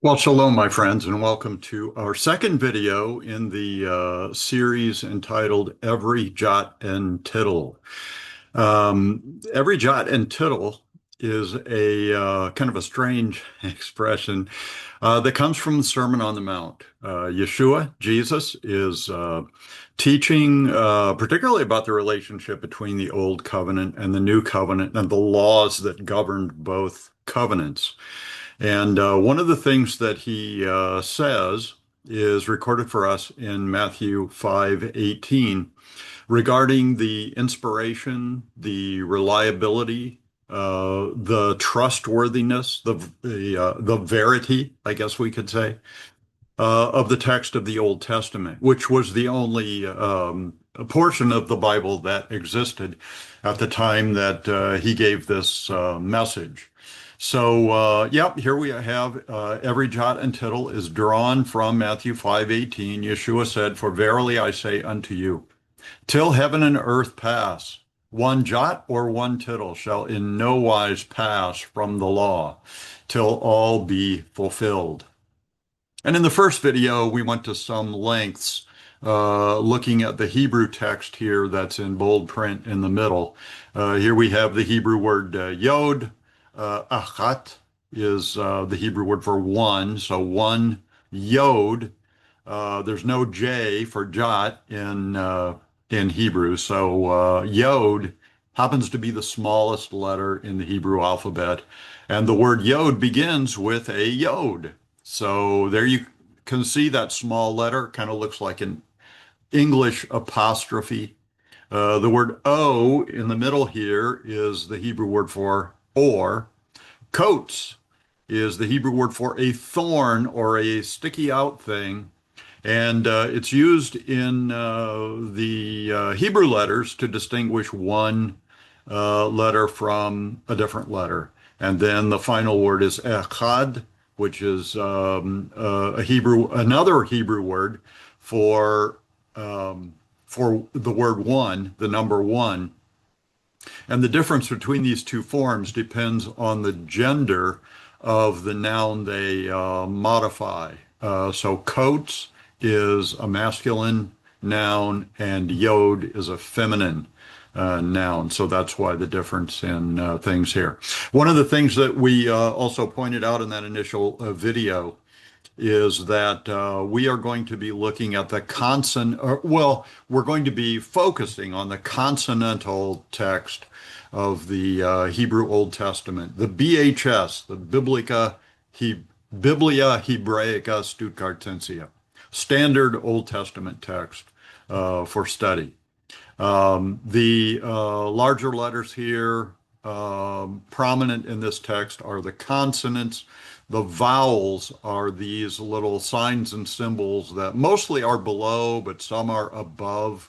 Well, shalom, my friends, and welcome to our second video in the series entitled Every Jot and Tittle. Every jot and tittle is a kind of a strange expression that comes from the Sermon on the Mount. Yeshua, Jesus, is teaching particularly about the relationship between the Old Covenant and the New Covenant and the laws that governed both covenants. And one of the things that he says is recorded for us in Matthew 5:18 regarding the inspiration, the reliability, the trustworthiness, the verity, I guess we could say, of the text of the Old Testament, which was the only portion of the Bible that existed at the time that he gave this message. So, yep, here we have every jot and tittle is drawn from Matthew 5:18. Yeshua said, "For verily I say unto you, till heaven and earth pass, one jot or one tittle shall in no wise pass from the law, till all be fulfilled." And in the first video, we went to some lengths looking at the Hebrew text here that's in bold print in the middle. Here we have the Hebrew word yod. Achat is the Hebrew word for one, so one yod. There's no J for jot in Hebrew, so yod happens to be the smallest letter in the Hebrew alphabet, and the word yod begins with a yod. So there you can see that small letter, kind of looks like an English apostrophe. The word O in the middle here is the Hebrew word for or. Coats is the Hebrew word for a thorn or a sticky out thing. And it's used in the Hebrew letters to distinguish one letter from a different letter. And then the final word is echad, which is another Hebrew word for the word one, the number one. And the difference between these two forms depends on the gender of the noun they modify. So coats is a masculine noun and yod is a feminine noun. So that's why the difference in things here. One of the things that we also pointed out in that initial video is that we are going to be looking at the we're going to be focusing on the consonantal text of the Hebrew Old Testament, the BHS, the Biblia Hebraica Stuttgartensia, standard Old Testament text for study. The larger letters here prominent in this text are the consonants. The vowels are these little signs and symbols that mostly are below, but some are above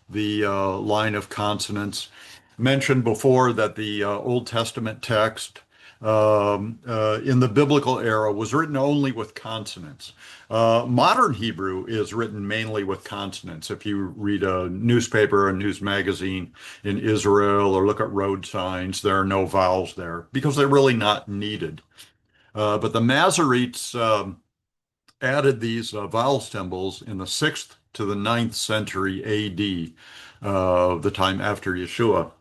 the line of consonants. Mentioned before that the Old Testament text in the biblical era was written only with consonants. Modern Hebrew is written mainly with consonants. If you read a newspaper or a news magazine in Israel or look at road signs, there are no vowels there because they're really not needed. But the Masoretes added these vowel symbols in the 6th to the 9th century AD, the time after Yeshua.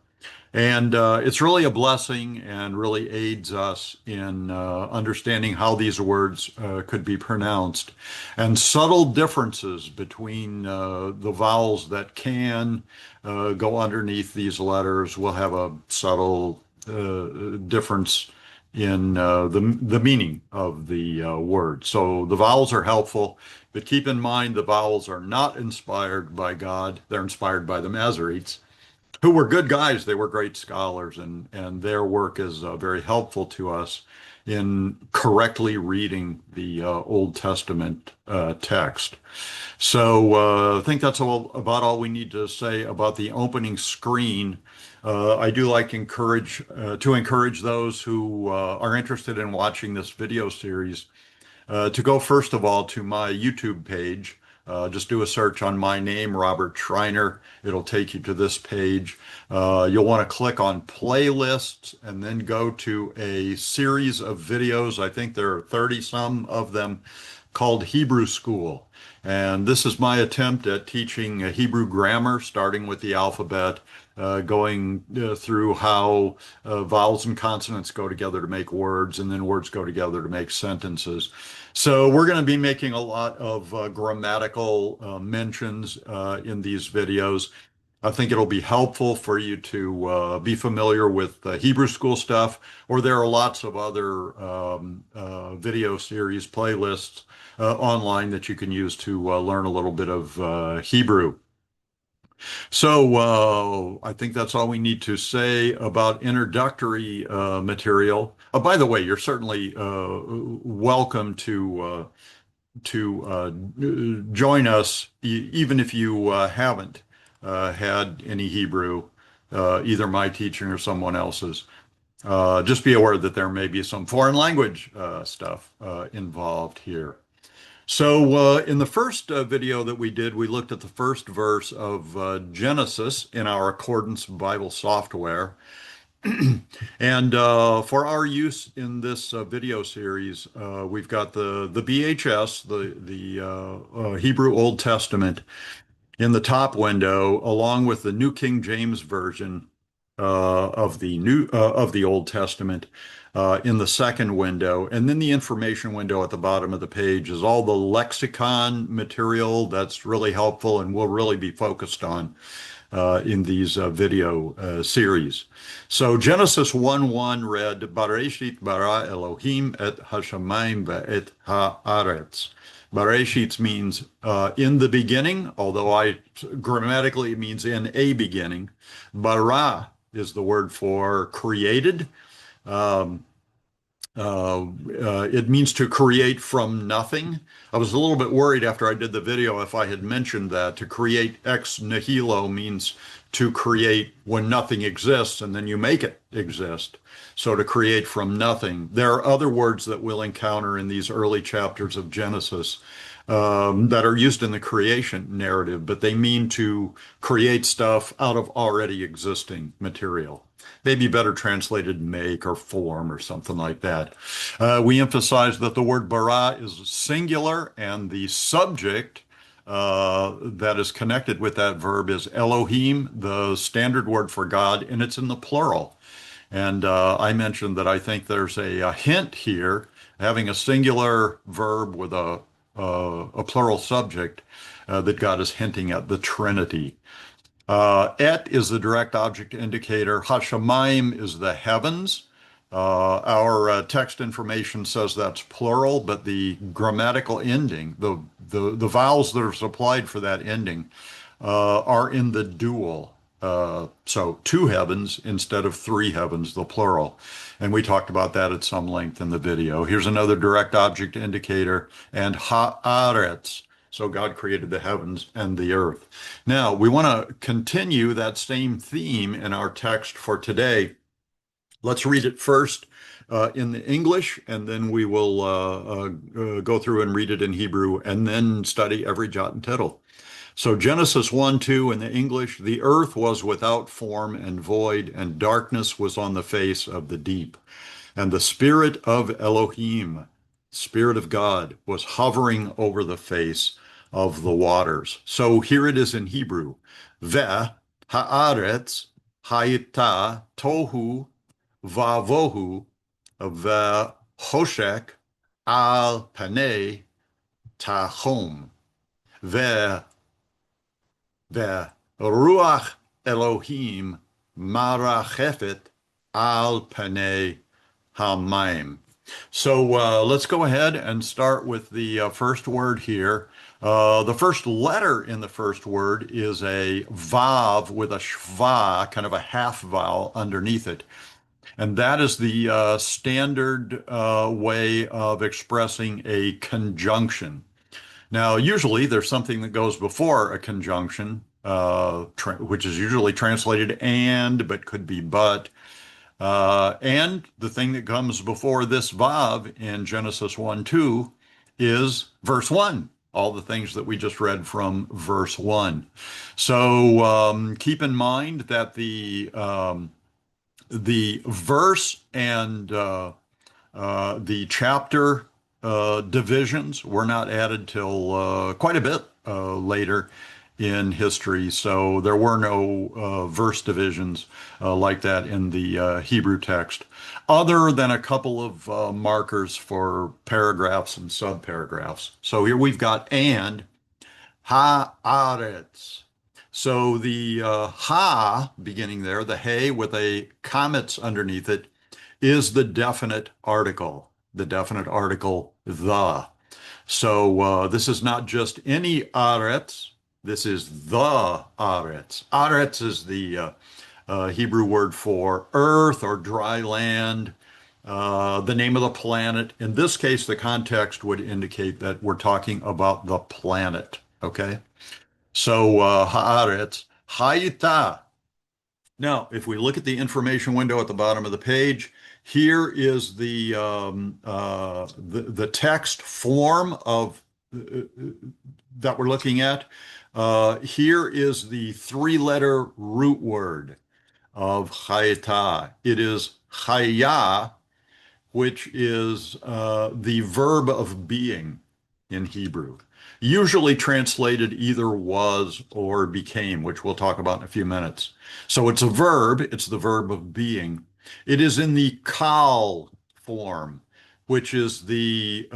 And it's really a blessing and really aids us in understanding how these words could be pronounced and subtle differences between the vowels that can go underneath these letters will have a subtle difference in the meaning of the word. So the vowels are helpful, but keep in mind the vowels are not inspired by God. They're inspired by the Masoretes, who were good guys. They were great scholars, and their work is very helpful to us in correctly reading the Old Testament text. So I think that's about all we need to say about the opening screen. I do like to encourage those who are interested in watching this video series to go first of all to my YouTube page, Just do a search on my name, Robert Schreiner. It'll take you to this page. You'll want to click on playlists and then go to a series of videos. I think there are 30 some of them called Hebrew School. And this is my attempt at teaching Hebrew grammar, starting with the alphabet, going through how vowels and consonants go together to make words, and then words go together to make sentences. So we're going to be making a lot of grammatical mentions in these videos. I think it'll be helpful for you to be familiar with Hebrew school stuff, or there are lots of other video series playlists online that you can use to learn a little bit of Hebrew. So I think that's all we need to say about introductory material. By the way, you're certainly welcome to join us, even if you haven't had any Hebrew, either my teaching or someone else's. Just be aware that there may be some foreign language stuff involved here. So in the first video that we did, we looked at the first verse of Genesis in our Accordance Bible software. And for our use in this video series, we've got the BHS, the Hebrew Old Testament, in the top window, along with the New King James Version of the Old Testament in the second window, and then the information window at the bottom of the page is all the lexicon material that's really helpful and will really be focused on in these video series. So Genesis 1:1 read, Bereshit bara Elohim et hashamayim ve'et haaretz. Bereshit means in the beginning, although grammatically it means in a beginning. Bara is the word for created. It means to create from nothing. I was a little bit worried after I did the video if I had mentioned that. To create ex nihilo means to create when nothing exists and then you make it exist. So to create from nothing. There are other words that we'll encounter in these early chapters of Genesis that are used in the creation narrative, but they mean to create stuff out of already existing material. Maybe better translated make or form or something like that. We emphasize that the word bara is singular and the subject that is connected with that verb is Elohim, the standard word for God, and it's in the plural. And I mentioned that I think there's a hint here, having a singular verb with a plural subject, that God is hinting at the Trinity. Et is the direct object indicator. Hashamayim is the heavens. Our text information says that's plural, but the grammatical ending, the vowels that are supplied for that ending, are in the dual. So two heavens instead of three heavens, the plural. And we talked about that at some length in the video. Here's another direct object indicator, and haaretz. So God created the heavens and the earth. Now, we want to continue that same theme in our text for today. Let's read it first in the English, and then we will go through and read it in Hebrew, and then study every jot and tittle. So Genesis 1:2 in the English, the earth was without form and void, and darkness was on the face of the deep. And the Spirit of Elohim, Spirit of God, was hovering over the face of the waters. So here it is in Hebrew. Ve haaretz hayita tohu vavohu ve hoshek al panei tahom ve ruach Elohim marachefet al panei hamayim. So let's go ahead and start with the first word here. The first letter in the first word is a vav with a shva, kind of a half vowel underneath it. And that is the standard way of expressing a conjunction. Now, usually there's something that goes before a conjunction, which is usually translated and, but could be but. And the thing that comes before this vav in Genesis 1:2 is verse 1. all the things that we just read from verse 1. So keep in mind that the verse and the chapter divisions were not added till quite a bit later in history. So there were no verse divisions like that in the Hebrew text, other than a couple of markers for paragraphs and subparagraphs. So here we've got and haaretz. So the ha beginning there, the hey with a comets underneath it, is the definite article, the. So this is not just any aretz, this is the aretz. Aretz is the Hebrew word for earth or dry land, the name of the planet. In this case, the context would indicate that we're talking about the planet. Okay? So haaretz, hayita. Now, if we look at the information window at the bottom of the page, here is the text form of that we're looking at. Here is the three-letter root word of chayta. It is chaya, which is the verb of being in Hebrew, usually translated either was or became, which we'll talk about in a few minutes. So it's a verb, it's the verb of being. It is in the kal form, which is the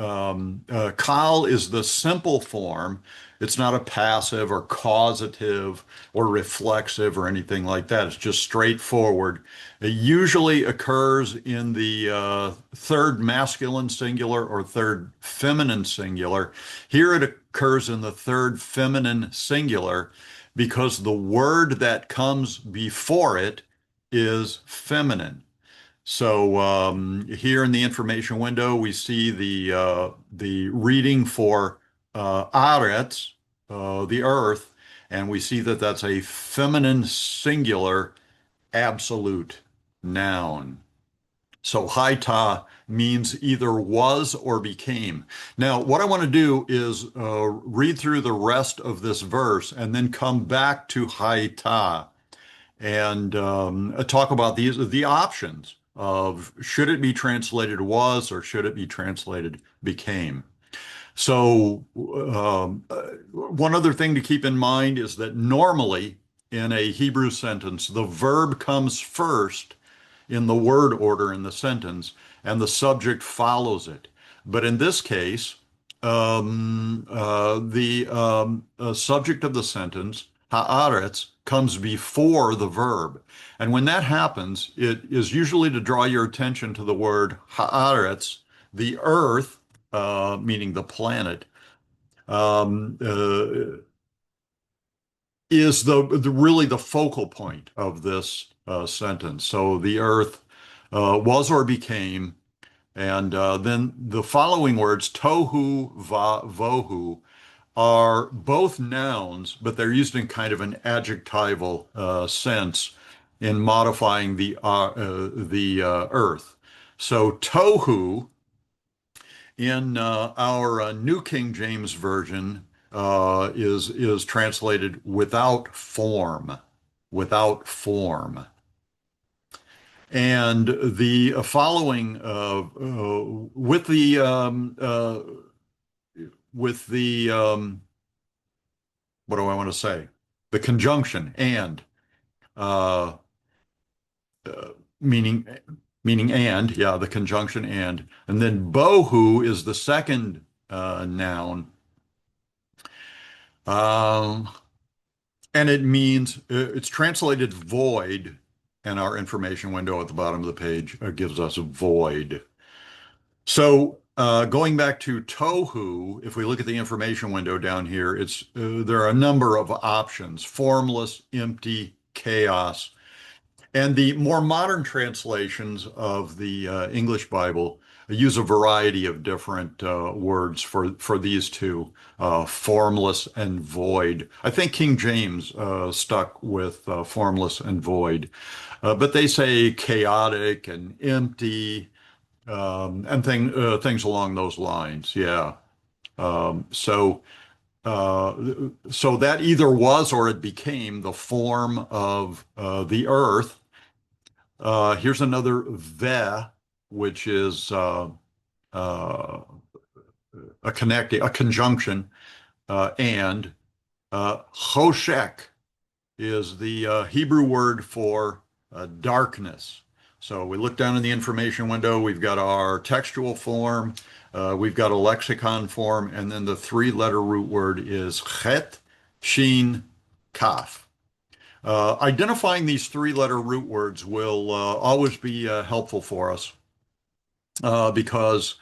kal is the simple form. It's not a passive or causative or reflexive or anything like that. It's just straightforward. It usually occurs in the third masculine singular or third feminine singular. Here it occurs in the third feminine singular because the word that comes before it is feminine. So here in the information window, we see the reading for Aretz, the earth, and we see that that's a feminine singular absolute noun. So Haita means either was or became. Now, what I want to do is read through the rest of this verse and then come back to Haita and talk about the options of should it be translated was or should it be translated became. So one other thing to keep in mind is that normally in a Hebrew sentence, the verb comes first in the word order in the sentence, and the subject follows it. But in this case, the subject of the sentence, haaretz, comes before the verb. And when that happens, it is usually to draw your attention to the word haaretz, the earth, meaning the planet, um, uh, is really the focal point of this sentence. So the earth was or became, and then the following words, tohu va vohu, are both nouns, but they're used in kind of an adjectival sense in modifying the earth. So tohu in our New King James Version is translated without form, without form. And the following with the what do I want to say? The conjunction and uh, meaning and, yeah, the conjunction and then bohu is the second noun, um, and it means it's translated void, and our information window at the bottom of the page gives us void. So going back to tohu, if we look at the information window down here, it's there are a number of options: formless, empty, chaos. And the more modern translations of the English Bible use a variety of different words for these two, formless and void. I think King James stuck with formless and void, but they say chaotic and empty and things along those lines. Yeah. So. so that either was or it became the form of the earth. Here's another ve, which is uh, a conjunction, and choshek is the Hebrew word for darkness. So we look down in the information window, we've got our textual form, we've got a lexicon form, and then the three-letter root word is chet, shin, kaf. Identifying these three-letter root words will always be helpful for us because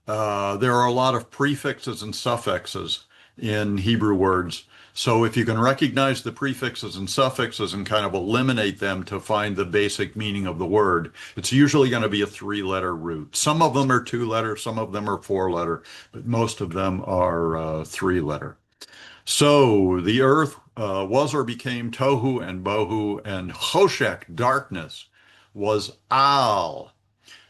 there are a lot of prefixes and suffixes in Hebrew words. So if you can recognize the prefixes and suffixes and kind of eliminate them to find the basic meaning of the word, it's usually going to be a three-letter root. Some of them are two-letter, some of them are four-letter, but most of them are three-letter. So the earth was or became tohu and bohu, and choshek, darkness, was al.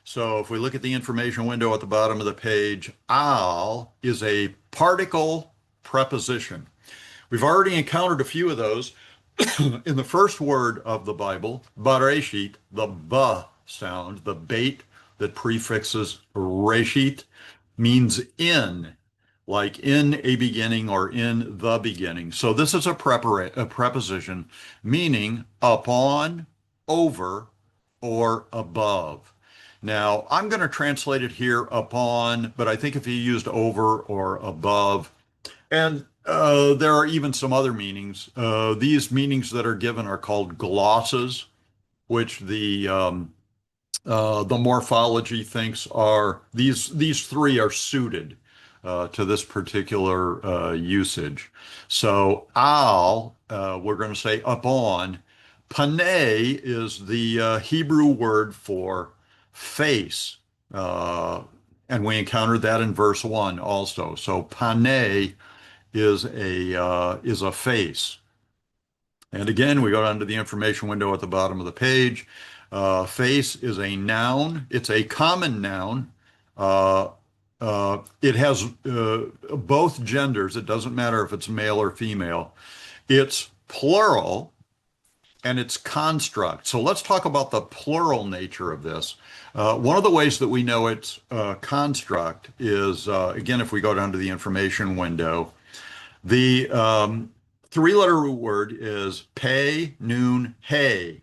So if we look at the information window at the bottom of the page, al is a particle preposition. We've already encountered a few of those in the first word of the Bible, Bareshit, the ba sound, the bait that prefixes reshit means in, like in a beginning or in the beginning. So this is a preposition meaning upon, over, or above. Now, I'm going to translate it here upon, but I think if you used over or above, and there are even some other meanings. These meanings that are given are called glosses, which the morphology thinks are these three are suited to this particular usage. So al, we're going to say upon. Paneh is the Hebrew word for face. And we encountered that in verse 1 also. So paneh is a face. And again, we go down to the information window at the bottom of the page. Face is a noun. It's a common noun. Uh, it has both genders. It doesn't matter if it's male or female. It's plural and it's construct. So let's talk about the plural nature of this. One of the ways that we know it's construct is, again, if we go down to the information window, the three-letter root word is pei, nun, he.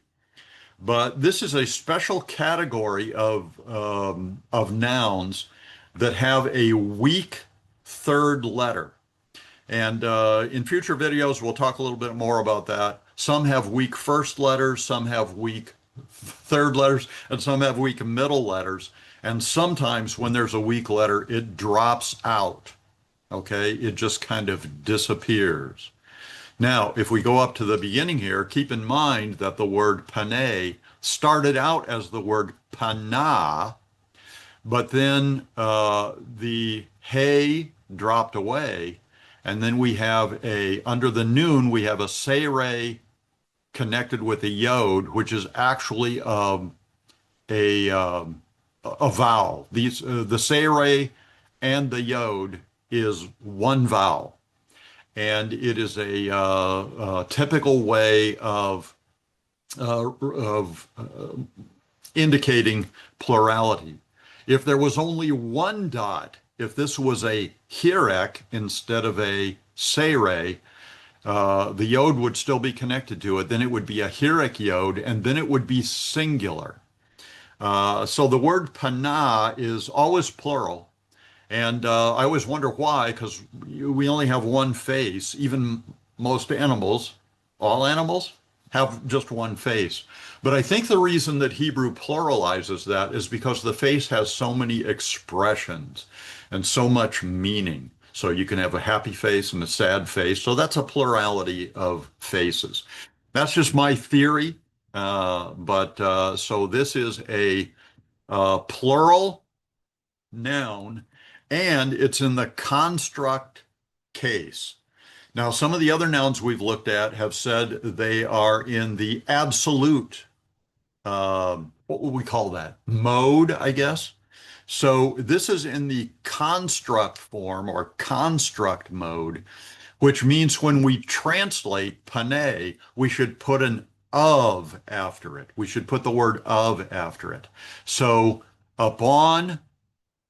But this is a special category of nouns that have a weak third letter. And in future videos, we'll talk a little bit more about that. Some have weak first letters, some have weak third letters, and some have weak middle letters. And sometimes when there's a weak letter, it drops out. Okay, it just kind of disappears. Now, if we go up to the beginning here, keep in mind that the word paneh started out as the word pana, but then the hey dropped away, and then we have under the nun, we have a seireh connected with a yod, which is actually a vowel. The seireh and the yod is one vowel. And it is a typical way of indicating plurality. If there was only one dot, if this was a hirek instead of a seireh, the yod would still be connected to it. Then it would be a hirek yod, and then it would be singular. So the word pana is always plural. And I always wonder why, because we only have one face. Even most animals, all animals, have just one face. But I think the reason that Hebrew pluralizes that is because the face has so many expressions and so much meaning. So you can have a happy face and a sad face. So that's a plurality of faces. That's just my theory. So this is a plural noun, and it's in the construct case. Now, some of the other nouns we've looked at have said they are in the absolute, what would we call that? Mode, I guess. So this is in the construct form or construct mode, which means when we translate pane, we should put an of after it. We should put the word of after it. So upon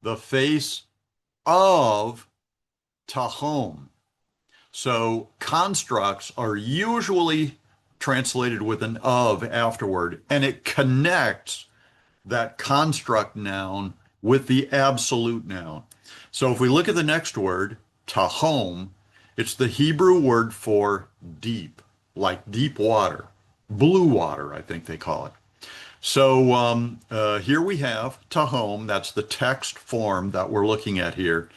the face of Tahom. So constructs are usually translated with an of afterward, and it connects that construct noun with the absolute noun. So if we look at the next word, tahom, it's the Hebrew word for deep, like deep water, blue water, I think they call it. So here we have tahom, that's the text form that we're looking at here.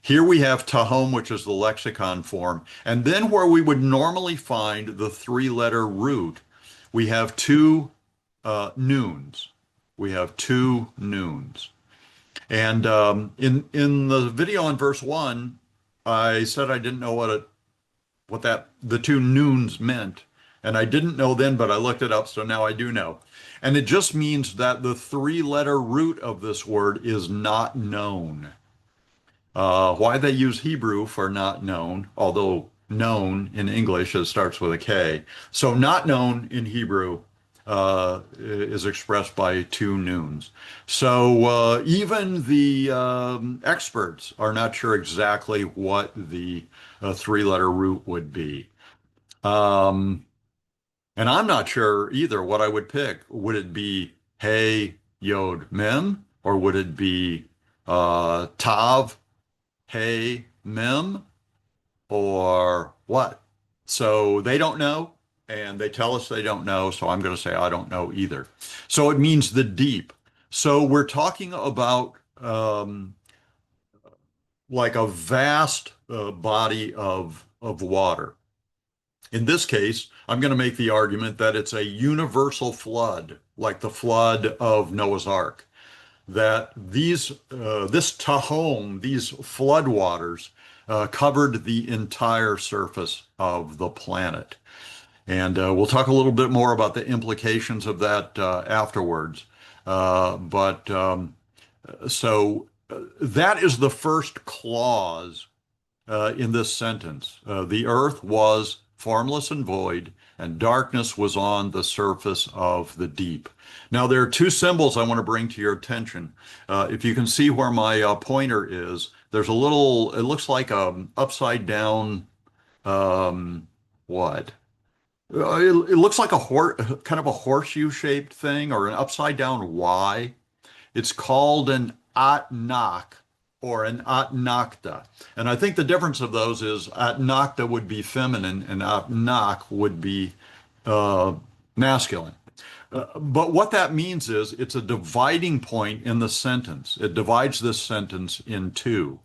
Here we have tahom, which is the lexicon form. And then where we would normally find the three-letter root, we have two noons. We have two noons. And in the video on verse 1, I said I didn't know what the two noons meant. And I didn't know then, but I looked it up, so now I do know. And it just means that the three-letter root of this word is not known. Why they use Hebrew for not known, although known in English it starts with a K. So not known in Hebrew is expressed by two noons. So even the experts are not sure exactly what the three-letter root would be. Um, and I'm not sure either what I would pick. Would it be Hey, Yod, Mem? Or would it be Tav, Hey, Mem? Or what? So they don't know, and they tell us they don't know, so I'm going to say I don't know either. So it means the deep. So we're talking about like a vast body of water. In this case, I'm going to make the argument that it's a universal flood, like the flood of Noah's Ark, that this Tahom, these floodwaters, covered the entire surface of the planet. And we'll talk a little bit more about the implications of that afterwards. But so that is the first clause in this sentence. The earth was formless and void, and darkness was on the surface of the deep. Now, there are two symbols I want to bring to your attention. If you can see where my pointer is, there's a little, it looks like an upside down, what? It looks like kind of a horseshoe shaped thing or an upside down Y. It's called an Atnak or an Atnakta. And I think the difference of those is Atnakta would be feminine and Atnak would be masculine. But what that means is it's a dividing point in the sentence. It divides this sentence in two.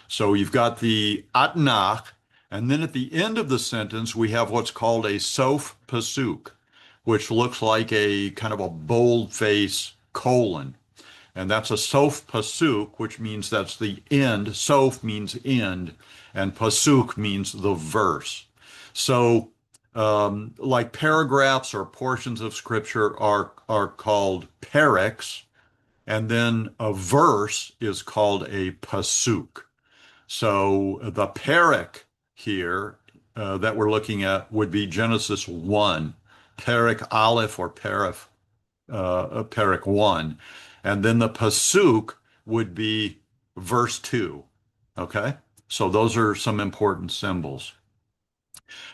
So you've got the Atnak, and then at the end of the sentence, we have what's called a Sof Pasuk, which looks like a kind of a boldface colon. And that's a Sof Pasuk, which means that's the end. Sof means end, and Pasuk means the verse. So like paragraphs or portions of scripture are called parex, and then a verse is called a pasuk. So the perek here that we're looking at would be Genesis 1, perek aleph or perek 1. And then the pasuk would be verse 2. Okay? So those are some important symbols.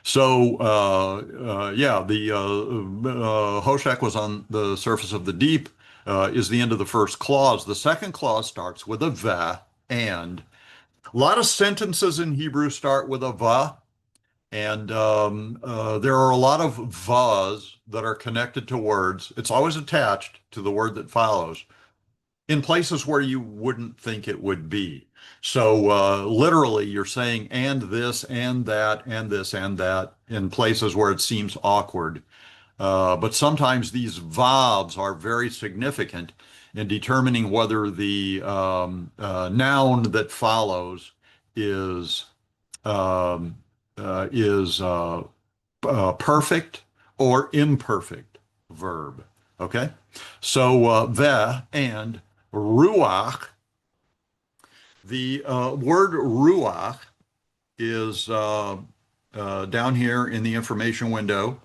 So yeah, the Hoshek was on the surface of the deep is the end of the first clause. The second clause starts with a va, and a lot of sentences in Hebrew start with a va, and there are a lot of vas that are connected to words. It's always attached to the word that follows in places where you wouldn't think it would be. So literally, you're saying and this and that and this and that in places where it seems awkward. But sometimes these vowels are very significant in determining whether the noun that follows is perfect or imperfect verb. Okay, so the and ruach. The word ruach is down here in the information window.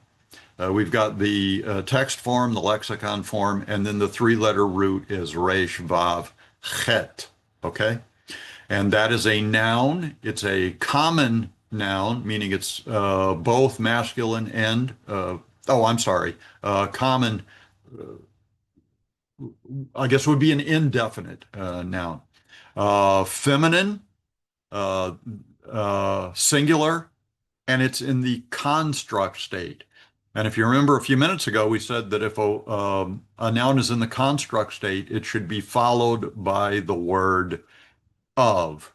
We've got the text form, the lexicon form, and then the three-letter root is Resh Vav Chet. Okay? And that is a noun. It's a common noun, meaning it's both masculine and, I'm sorry, common, I guess would be an indefinite noun. Feminine, uh, singular, and it's in the construct state. And if you remember a few minutes ago, we said that if a noun is in the construct state, it should be followed by the word of.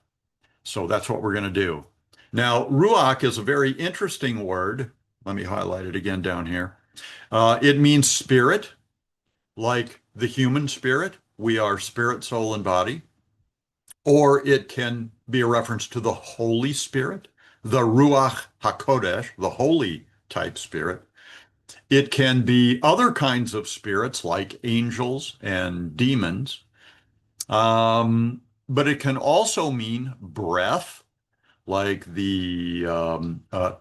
So that's what we're going to do. Now, ruach is a very interesting word. Let me highlight it again down here. It means spirit, like the human spirit. We are spirit, soul, and body. Or it can be a reference to the Holy Spirit, the Ruach HaKodesh, the holy type spirit. It can be other kinds of spirits like angels and demons. But it can also mean breath, like the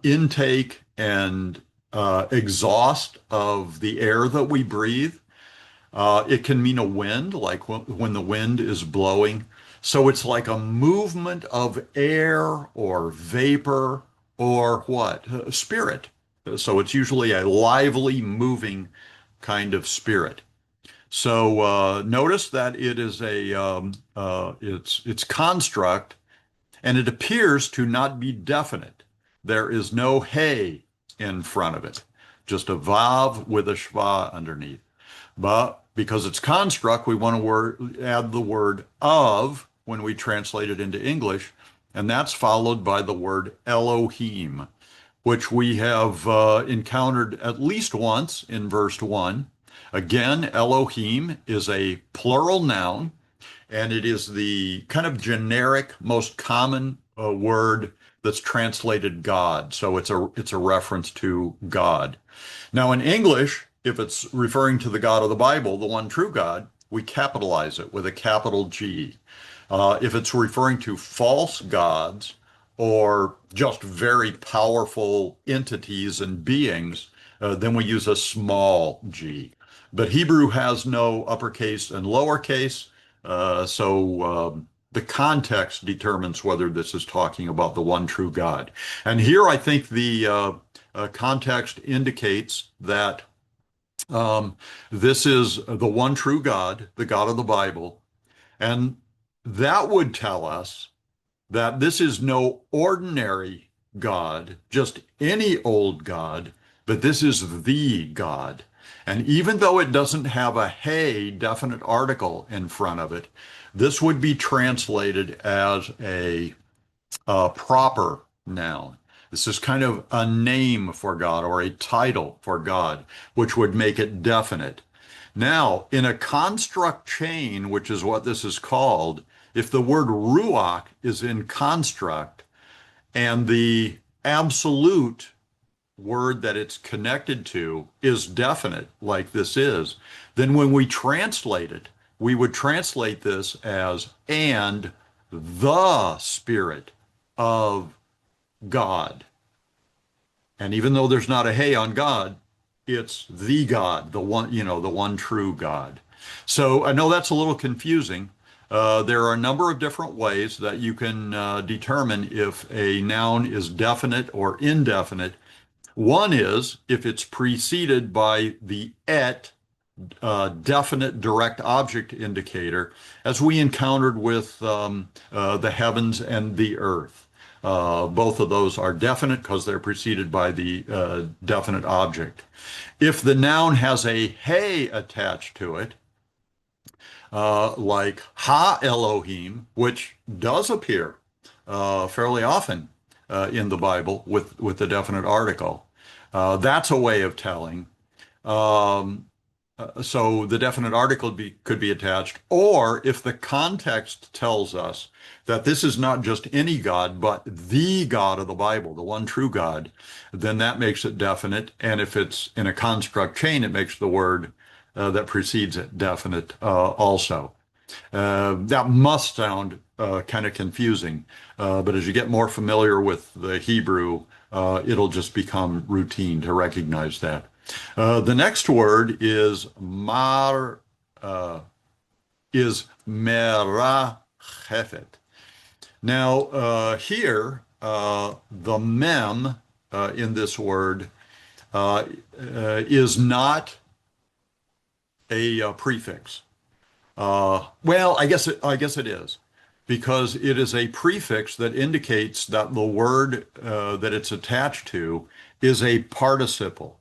intake and exhaust of the air that we breathe. It can mean a wind, like when the wind is blowing. So it's like a movement of air or vapor or what? Spirit. So it's usually a lively, moving kind of spirit. So notice that it is it's construct, and it appears to not be definite. There is no hey in front of it, just a vav with a shva underneath. But because it's construct, we want to add the word of when we translate it into English, and that's followed by the word Elohim, which we have encountered at least once in verse 1. Again, Elohim is a plural noun, and it is the kind of generic, most common word that's translated God. So it's a reference to God. Now in English, if it's referring to the God of the Bible, the one true God, we capitalize it with a capital G. If it's referring to false gods or just very powerful entities and beings, then we use a small g. But Hebrew has no uppercase and lowercase, so the context determines whether this is talking about the one true God. And here I think the context indicates that this is the one true God, the God of the Bible, and that would tell us that this is no ordinary God, just any old God, but this is the God. And even though it doesn't have a hey definite article in front of it, this would be translated as a proper noun. This is kind of a name for God or a title for God, which would make it definite. Now, in a construct chain, which is what this is called, if the word ruach is in construct and the absolute word that it's connected to is definite, like this is, then when we translate it, we would translate this as and the Spirit of God. And even though there's not a hey on God, it's the God, the one, the one true God. So I know that's a little confusing. There are a number of different ways that you can determine if a noun is definite or indefinite. One is if it's preceded by the et, definite direct object indicator, as we encountered with the heavens and the earth. Both of those are definite because they're preceded by the definite object. If the noun has a hey attached to it, like Ha Elohim, which does appear fairly often in the Bible with the definite article, that's a way of telling. So the definite article could be attached, or if the context tells us that this is not just any God, but the God of the Bible, the one true God, then that makes it definite. And if it's in a construct chain, it makes the word that precedes it definite also. That must sound kind of confusing. But as you get more familiar with the Hebrew, it'll just become routine to recognize that. The next word is is merachefet. Now, here, the mem in this word is not a prefix. Well, I guess it is, because it is a prefix that indicates that the word that it's attached to is a participle.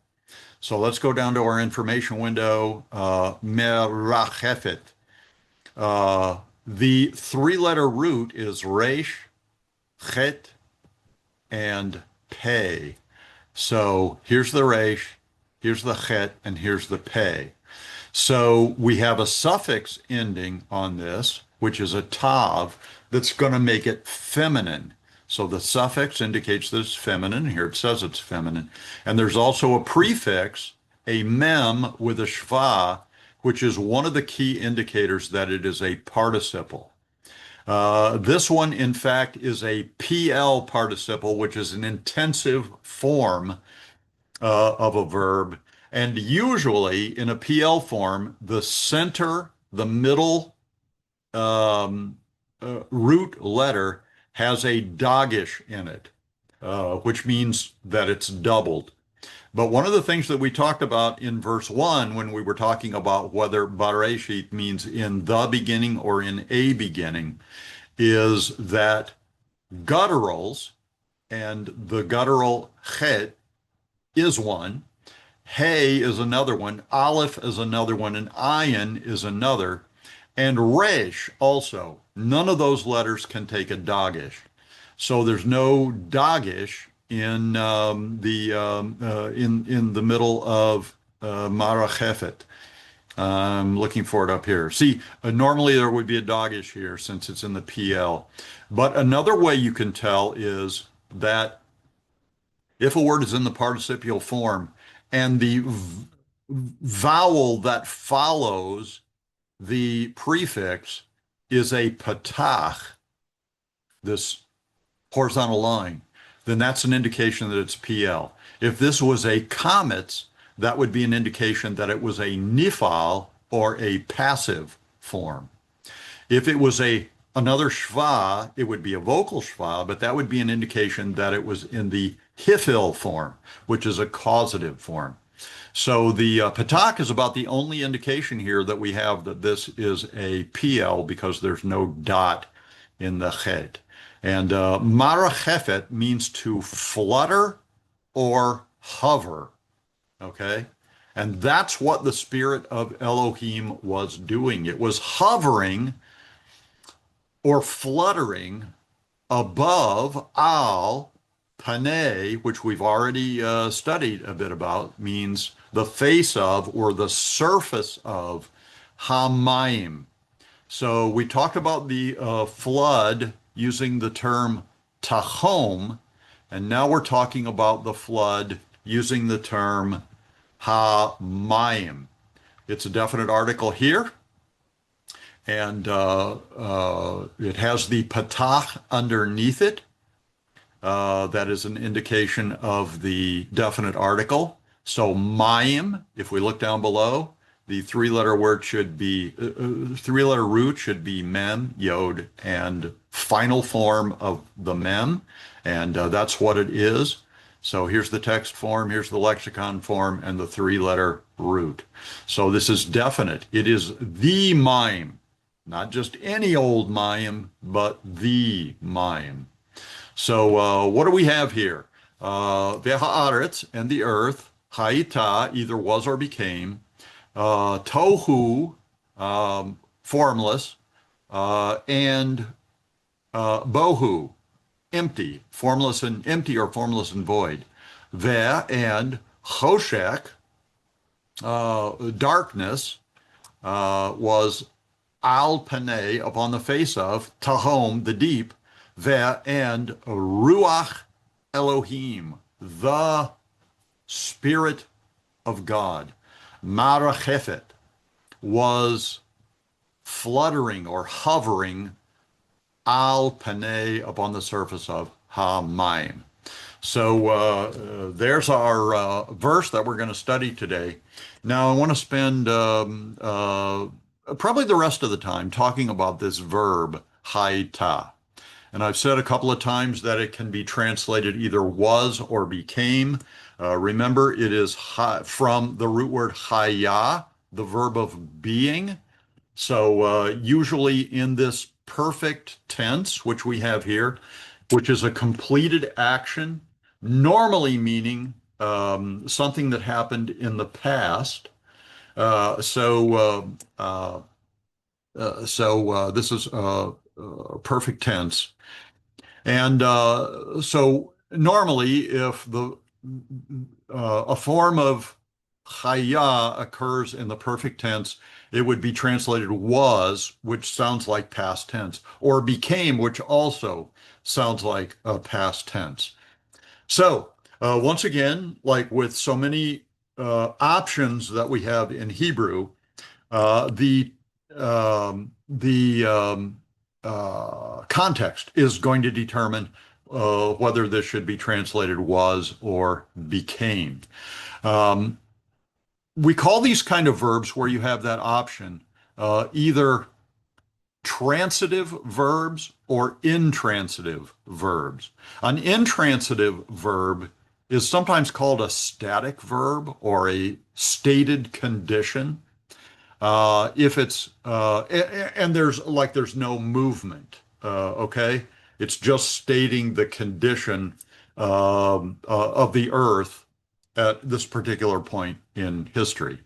So let's go down to our information window, merachefet. The three-letter root is resh, chet, and pei. So here's the resh, here's the chet, and here's the pei. So we have a suffix ending on this, which is a tav, that's going to make it feminine. So the suffix indicates that it's feminine. Here it says it's feminine. And there's also a prefix, a mem with a shva, which is one of the key indicators that it is a participle. This one, in fact, is a PL participle, which is an intensive form of a verb. And usually in a PL form, the center, the middle root letter has a dagesh in it, which means that it's doubled. But one of the things that we talked about in verse 1 when we were talking about whether Bareshit means in the beginning or in a beginning is that gutturals, and the guttural chet is one, hey is another one, aleph is another one, and ayin is another, and resh also. None of those letters can take a dagesh. So there's no dagesh in in the middle of marachefet. I'm looking for it up here. See, normally there would be a dagesh here since it's in the PL. But another way you can tell is that if a word is in the participial form and the vowel that follows the prefix is a patach, this horizontal line, then that's an indication that it's PL. If this was a kametz, that would be an indication that it was a nifal or a passive form. If it was another shva, it would be a vocal shva, but that would be an indication that it was in the hifil form, which is a causative form. So the patach is about the only indication here that we have that this is a PL because there's no dot in the chet. And marachefet means to flutter or hover. Okay? And that's what the spirit of Elohim was doing. It was hovering or fluttering above al paneh, which we've already studied a bit about, means the face of or the surface of hamayim. So we talked about the flood using the term tahom, and now we're talking about the flood using the term hamayim. It's a definite article here, and it has the patach underneath it. That is an indication of the definite article. So mayim, if we look down below, the three-letter word should be, three-letter root should be mem, yod, and final form of the mem, and that's what it is. So here's the text form, here's the lexicon form, and the three-letter root. So this is definite. It is the mime, not just any old mime, but the mime. So what do we have here? V'ha'aretz, and the earth, ha'ita, either was or became, tohu, formless, and bohu, empty, formless and empty or formless and void. Ve and choshek, darkness, was al panei, upon the face of, tahom, the deep, ve and ruach Elohim, the Spirit of God. Marachefet was fluttering or hovering al panei, upon the surface of ha-maim. So there's our verse that we're going to study today. Now I want to spend probably the rest of the time talking about this verb haita. And I've said a couple of times that it can be translated either was or became. Remember, it is from the root word haya, the verb of being. So usually in this perfect tense, which we have here, which is a completed action, normally meaning something that happened in the past. So this is perfect tense. And so normally, if a form of chaya occurs in the perfect tense, it would be translated was, which sounds like past tense, or became, which also sounds like a past tense. So once again, like with so many options that we have in Hebrew, the context is going to determine whether this should be translated was or became. Um, we call these kind of verbs where you have that option either transitive verbs or intransitive verbs. An intransitive verb is sometimes called a static verb or a stated condition. If it's and there's no movement, okay? It's just stating the condition of the earth at this particular point in history.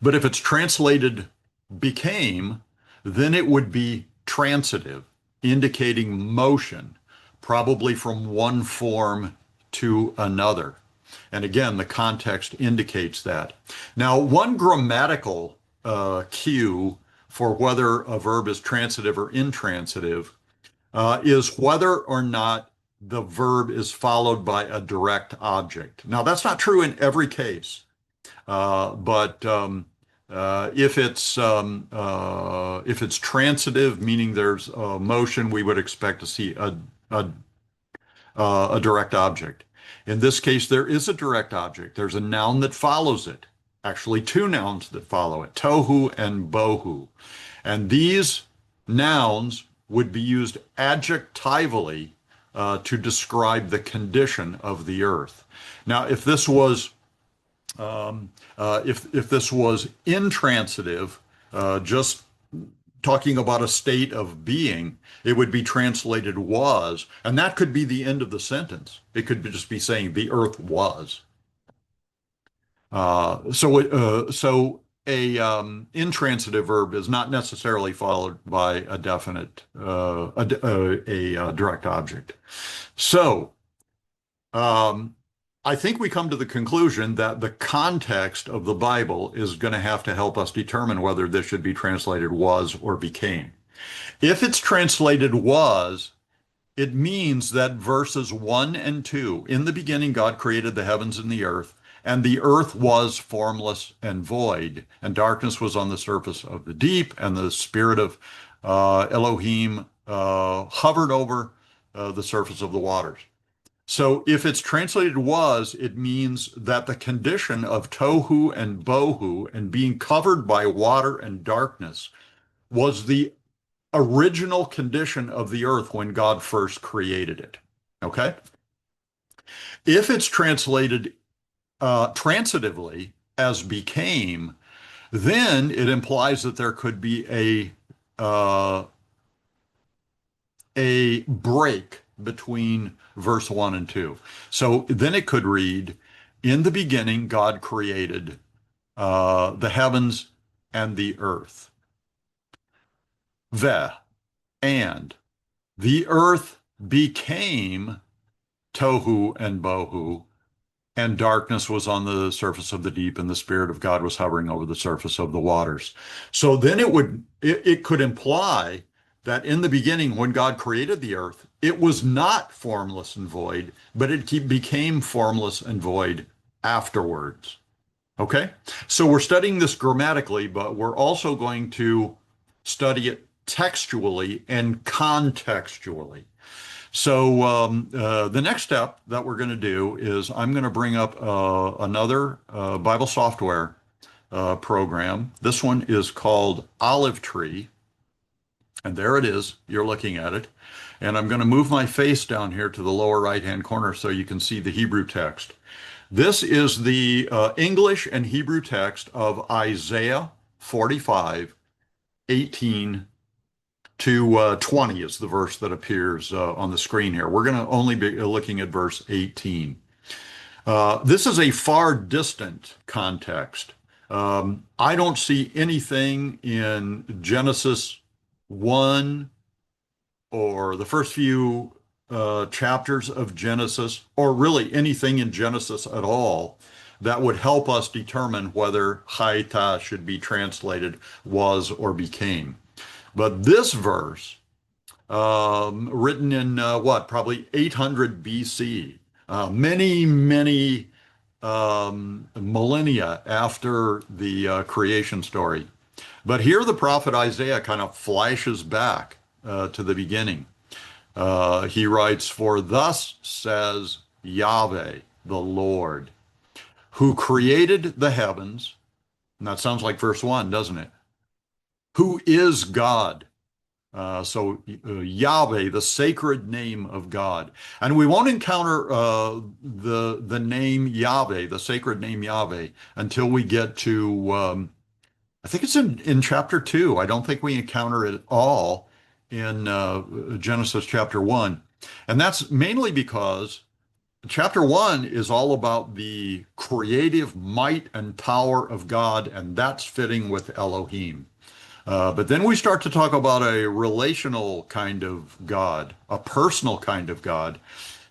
But if it's translated became, then it would be transitive, indicating motion, probably from one form to another. And again, the context indicates that. Now, one grammatical cue for whether a verb is transitive or intransitive is whether or not the verb is followed by a direct object. Now, that's not true in every case, but if it's transitive, meaning there's motion, we would expect to see a direct object. In this case, there is a direct object. There's a noun that follows it. Actually, two nouns that follow it, tohu and bohu. And these nouns would be used adjectively to describe the condition of the earth. Now, if this was if this was intransitive, just talking about a state of being, it would be translated was, and that could be the end of the sentence. It could just be saying the earth was. So a intransitive verb is not necessarily followed by a definite, a direct object. So I think we come to the conclusion that the context of the Bible is going to have to help us determine whether this should be translated was or became. If it's translated was, it means that verses 1 and 2, in the beginning God created the heavens and the earth was formless and void, and darkness was on the surface of the deep, and the spirit of Elohim hovered over the surface of the waters. So if it's translated was, it means that the condition of tohu and bohu and being covered by water and darkness was the original condition of the earth when God first created it. Okay? If it's translated transitively as became, then it implies that there could be a break between verse 1 and 2. So then it could read, in the beginning, God created the heavens and the earth. And the earth became tohu and bohu, and darkness was on the surface of the deep, and the Spirit of God was hovering over the surface of the waters. So then it could imply that in the beginning, when God created the earth, it was not formless and void, but it became formless and void afterwards. Okay? So we're studying this grammatically, but we're also going to study it textually and contextually. So the next step that we're going to do is I'm going to bring up another Bible software program. This one is called Olive Tree. And there it is. You're looking at it. And I'm going to move my face down here to the lower right-hand corner so you can see the Hebrew text. This is the English and Hebrew text of Isaiah 45, 18 to 20 is the verse that appears on the screen here. We're going to only be looking at verse 18. This is a far distant context. I don't see anything in Genesis 1 or the first few chapters of Genesis, or really anything in Genesis at all, that would help us determine whether Hayta should be translated was or became. But this verse, written in probably 800 BC, many millennia after the creation story. But here the prophet Isaiah kind of flashes back to the beginning. He writes, "For thus says Yahweh, the Lord, who created the heavens," and that sounds like verse 1, doesn't it? "Who is God." So Yahweh, the sacred name of God. And we won't encounter the name Yahweh, the sacred name Yahweh, until we get to I think it's in chapter 2. I don't think we encounter it all in Genesis chapter 1. And that's mainly because chapter 1 is all about the creative might and power of God, and that's fitting with Elohim. But then we start to talk about a relational kind of God, a personal kind of God,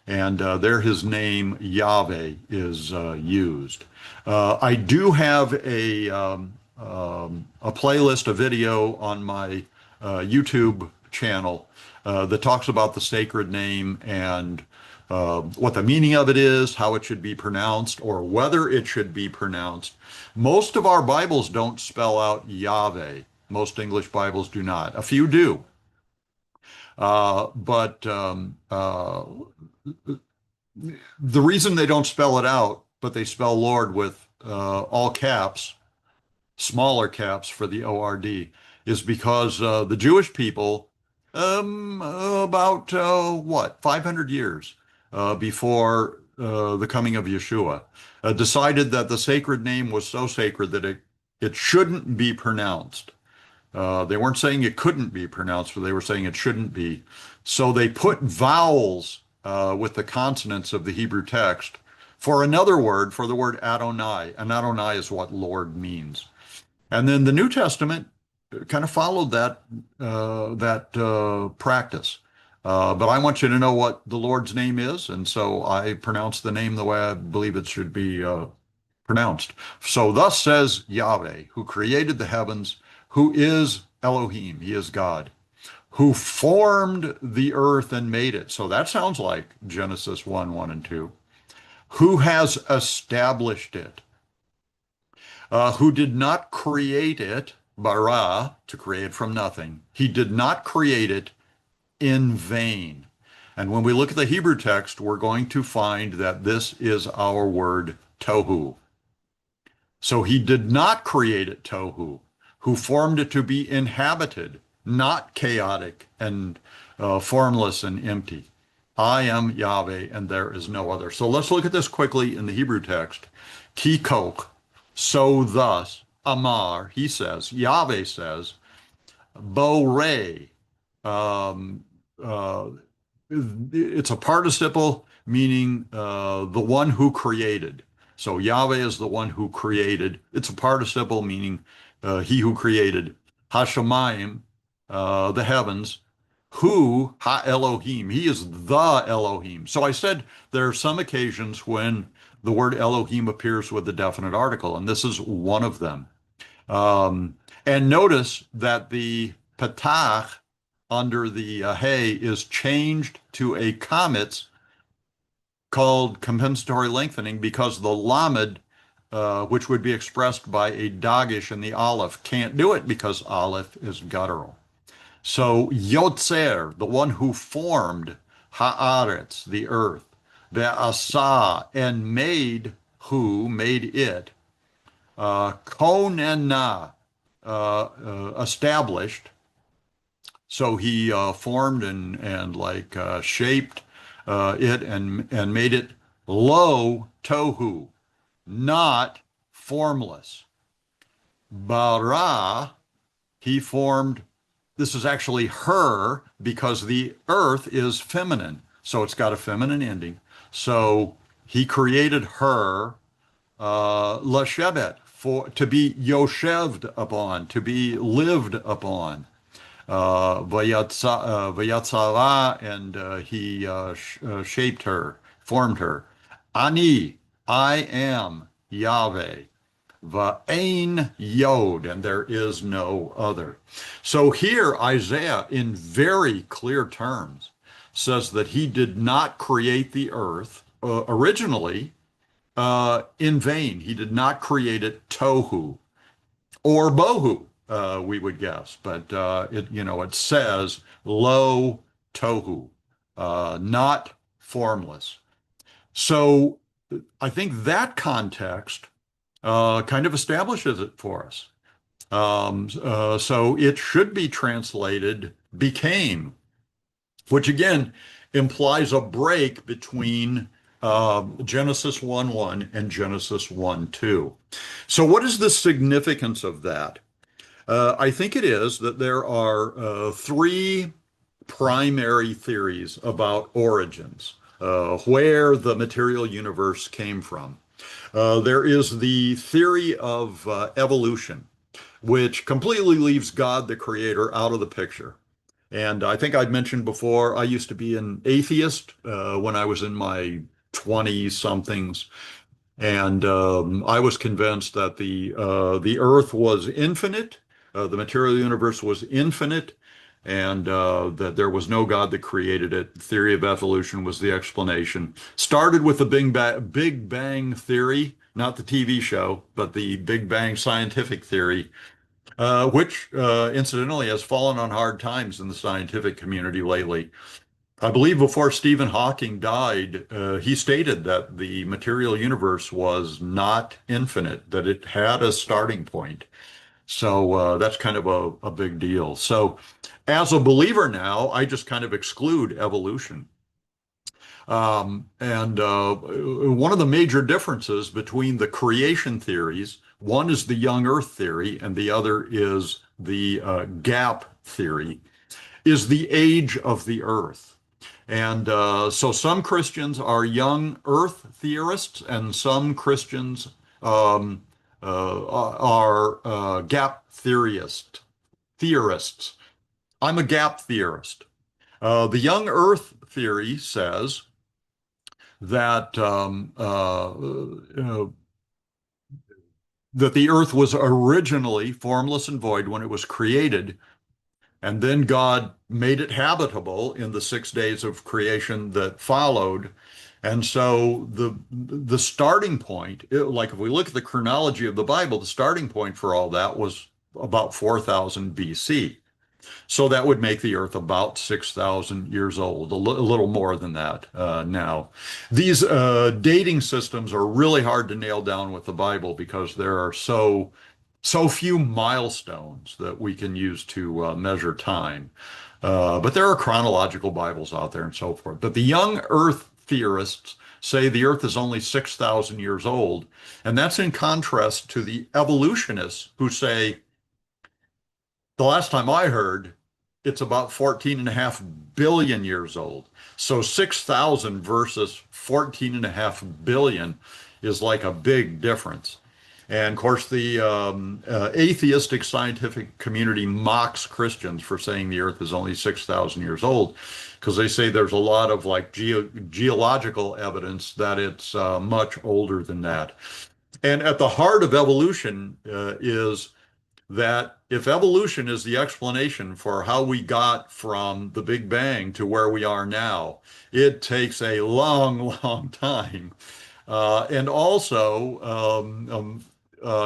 and there his name Yahweh is used. I do have a playlist, a video on my YouTube channel that talks about the sacred name and what the meaning of it is, how it should be pronounced, or whether it should be pronounced. Most of our Bibles don't spell out Yahweh. Most English Bibles do not. A few do. But the reason they don't spell it out, but they spell Lord with all caps, smaller caps for the O-R-D, is because the Jewish people, about 500 years before the coming of Yeshua, decided that the sacred name was so sacred that it shouldn't be pronounced. They weren't saying it couldn't be pronounced, but they were saying it shouldn't be. So they put vowels with the consonants of the Hebrew text for another word, for the word Adonai. And Adonai is what Lord means. And then the New Testament kind of followed that practice. But I want you to know what the Lord's name is, and so I pronounce the name the way I believe it should be pronounced. So thus says Yahweh, who created the heavens, who is Elohim, he is God, who formed the earth and made it. So that sounds like Genesis 1, 1 and 2. Who has established it, who did not create it, bara, to create from nothing. He did not create it in vain. And when we look at the Hebrew text, we're going to find that this is our word tohu. So he did not create it tohu, who formed it to be inhabited, not chaotic and formless and empty. I am Yahweh and there is no other. So let's look at this quickly in the Hebrew text. Kikoch, so thus, Amar, he says, Yahweh says, Borei, it's a participle meaning the one who created. So Yahweh is the one who created. It's a participle meaning he who created. Hashemayim, the heavens. Who, Ha Elohim, he is the Elohim. So I said there are some occasions when the word Elohim appears with a definite article, and this is one of them. And notice that the patach under the hey is changed to a kametz called compensatory lengthening because the lamed, which would be expressed by a dagish in the aleph, can't do it because aleph is guttural. So Yotzer, the one who formed Haaretz, the earth, Ve'asa, and made who made it, Konena, established. So he formed and like shaped it and made it lo tohu, not formless. Bara, he formed, this is actually her because the earth is feminine. So it's got a feminine ending. So he created her, Lashebet, for to be yosheved upon, to be lived upon. Vayatsara, and he shaped her, formed her. Ani, I am Yahweh. Va'ain Yod, and there is no other. So here Isaiah, in very clear terms, says that he did not create the earth originally in vain. He did not create it tohu or bohu, we would guess, but it says lo tohu, not formless. So I think that context kind of establishes it for us. So it should be translated became, which again implies a break between Genesis 1:1 and Genesis 1:2. So what is the significance of that? I think it is that there are three primary theories about origins, where the material universe came from. There is the theory of evolution, which completely leaves God the creator out of the picture. And I think I'd mentioned before, I used to be an atheist when I was in my 20 somethings. And I was convinced that the Earth was infinite, the material universe was infinite, and that there was no God that created it. The theory of evolution was the explanation. Started with the Big Bang theory, not the TV show, but the Big Bang scientific theory, which incidentally has fallen on hard times in the scientific community lately. I believe before Stephen Hawking died, he stated that the material universe was not infinite, that it had a starting point. So that's kind of a big deal. So as a believer now, I just kind of exclude evolution. And one of the major differences between the creation theories, one is the young earth theory and the other is the gap theory, is the age of the earth. And so some Christians are young earth theorists, and some Christians are gap theorists. I'm a gap theorist. The young earth theory says that that the earth was originally formless and void when it was created, and then God made it habitable in the 6 days of creation that followed. And so the starting point, like if we look at the chronology of the Bible, the starting point for all that was about 4000 BC. So that would make the earth about 6,000 years old, a little more than that now. These dating systems are really hard to nail down with the Bible because there are so few milestones that we can use to measure time. But there are chronological Bibles out there and so forth. But the young earth theorists say the earth is only 6,000 years old. And that's in contrast to the evolutionists who say, the last time I heard, it's about 14.5 billion years old. So 6,000 versus 14.5 billion is like a big difference. And of course, the atheistic scientific community mocks Christians for saying the Earth is only 6,000 years old, because they say there's a lot of like geological evidence that it's much older than that. And at the heart of evolution is that if evolution is the explanation for how we got from the Big Bang to where we are now, it takes a long, long time. And also